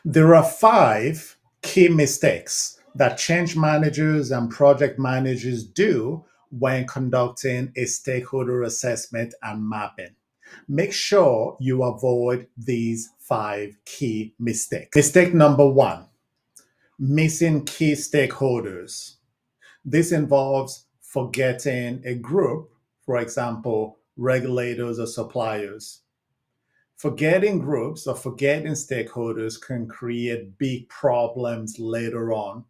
There are five key mistakes that change managers and project managers do when conducting a stakeholder assessment and mapping. Make sure you avoid these five key mistakes. Mistake number one, missing key stakeholders. This involves forgetting a group, for example, regulators or suppliers. Forgetting groups or forgetting stakeholders can create big problems later on.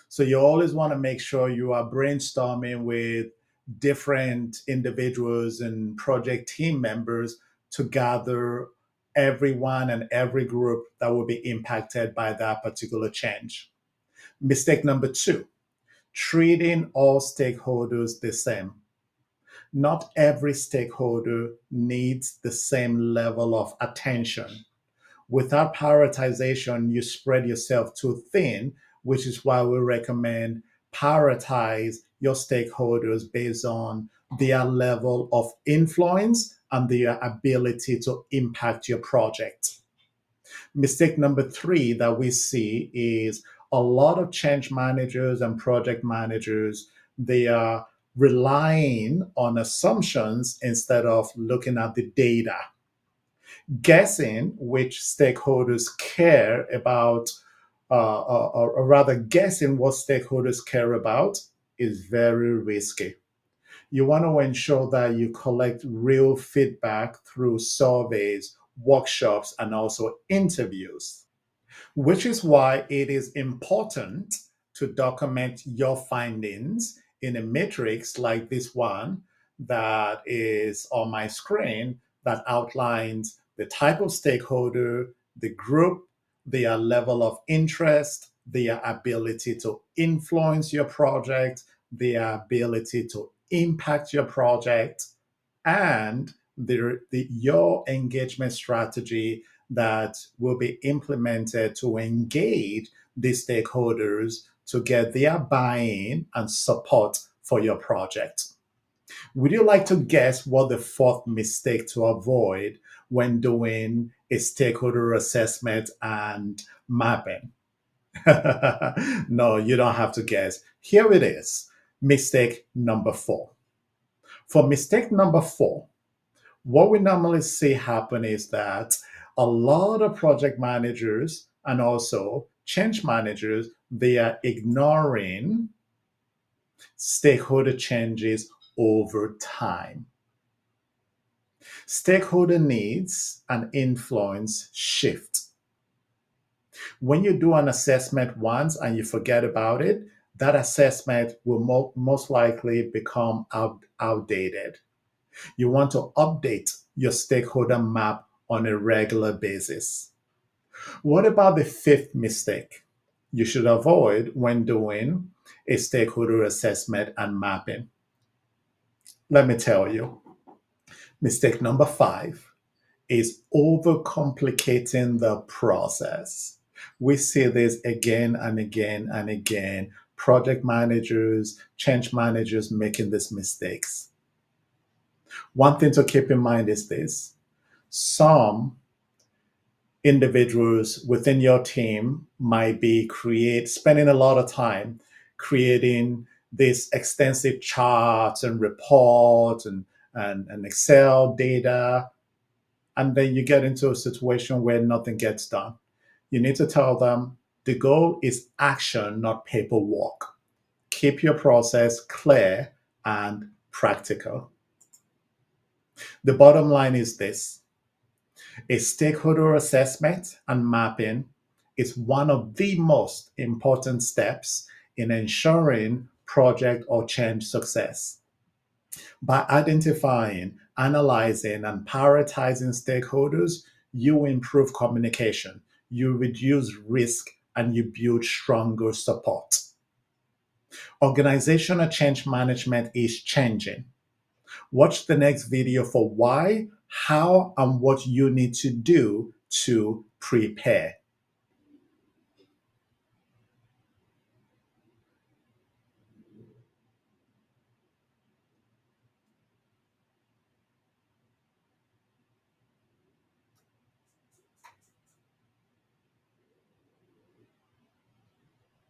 So you always want to make sure you are brainstorming with different individuals and project team members to gather everyone and every group that will be impacted by that particular change. Mistake number two, treating all stakeholders the same. Not every stakeholder needs the same level of attention. Without prioritization, you spread yourself too thin, which is why we recommend prioritize your stakeholders based on their level of influence and their ability to impact your project. Mistake number three that we see is a lot of change managers and project managers, they are relying on assumptions instead of looking at the data, guessing which stakeholders care about, or rather guessing what stakeholders care about is very risky. You want to ensure that you collect real feedback through surveys, workshops, and also interviews, which is why it is important to document your findings in a matrix like this one that is on my screen that outlines the type of stakeholder, the group, their level of interest, their ability to influence your project, their ability to impact your project, and your engagement strategy that will be implemented to engage the stakeholders to get their buy-in and support for your project. Would you like to guess what the fourth mistake to avoid when doing a stakeholder assessment and mapping? No, you don't have to guess. Here it is. Mistake number four. For mistake number four, what we normally see happen is that a lot of project managers and also change managers, they are ignoring stakeholder changes over time. Stakeholder needs and influence shift. When you do an assessment once and you forget about it, that assessment will most likely become outdated. You want to update your stakeholder map on a regular basis. What about the fifth mistake you should avoid when doing a stakeholder assessment and mapping? Let me tell you. Mistake number five is overcomplicating the process. We see this again and again and again. Project managers, change managers making these mistakes. One thing to keep in mind is this. Some individuals within your team might be spending a lot of time creating these extensive charts and reports and Excel data, and then you get into a situation where nothing gets done. You need to tell them the goal is action, not paperwork. Keep your process clear and practical. The bottom line is this. A stakeholder assessment and mapping is one of the most important steps in ensuring project or change success. By identifying, analyzing, and prioritizing stakeholders, you improve communication, you reduce risk, and you build stronger support. Organizational change management is changing. Watch the next video for why, how, and what you need to do to prepare.